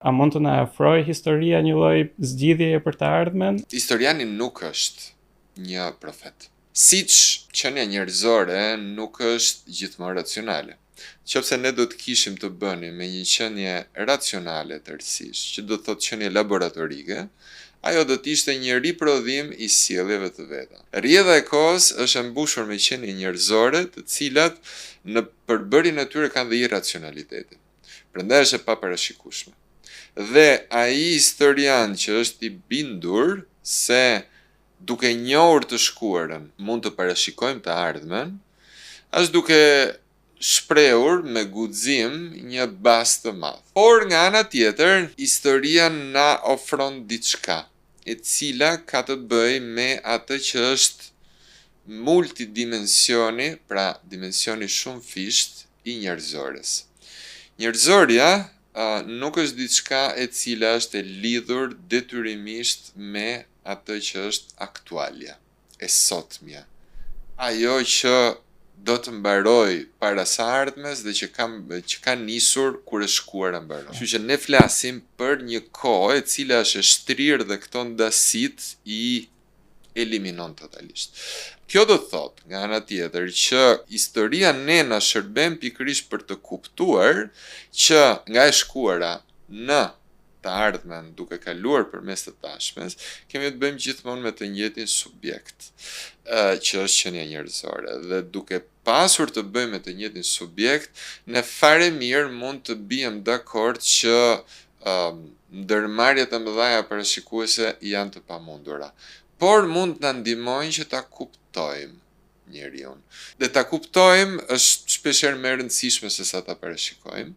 A mund të na ofrojë historia një lloj zgjidhjeje për të ardhmen? Historiani nuk është një profet. Siç qenia njerëzore nuk është gjithmonë racionale. Qofse ne do të kishim të bënim me një qenie racionale tërësisht, që do të thotë qenie laboratorike, ajo do të ishte një riprodhim i sjelljeve të veta. Rrjedha e kohës është e mbushur me qenie njerëzore, të cilat në përbërjen e tyre kanë dhe irracionaliteti. Prandaj është e paparashikueshme. Dhe ai historian që është i bindur se duke njohur të shkuarën mund të parashikojmë të ardhmen, është duke shprehur me guxim një bazë të madh. Por nga ana tjetër, historia na ofron diçka, e cila ka të bëjë me atë që është multidimensioni, pra dimensioni shumë fisht i njerëzores. Njerëzoria nuk është diçka e cila është e lidhur detyrimisht me atë që është aktualja, e sotmja. Ajo që do të mbaroj para së ardhmes dhe që ka nisur kur e shkuara mbaron. Kështu që ne flasim për një kohë e cila është e shtrirë dhe këto ndasit i eliminon totalisht. Kjo do të thotë, nga ana tjetër, që historia ne na shërben pikërisht për të kuptuar që nga e shkuara në të ardhmen duke kaluar përmes të tashmes, kemi të bëjmë gjithmonë me të njëjtin subjekt, që është qenia njerëzore. Dhe duke pasur të bëjmë me të njëjtin subjekt, ne fare mirë mund të bijem dakord që ndërmarrjet e mëdha parashikuese janë të pamundura. Por mund na ndihmojnë që ta kuptojmë njeriun. Dhe ta kuptojmë është shpeshherë më e rëndësishme se sa ta parashikojmë.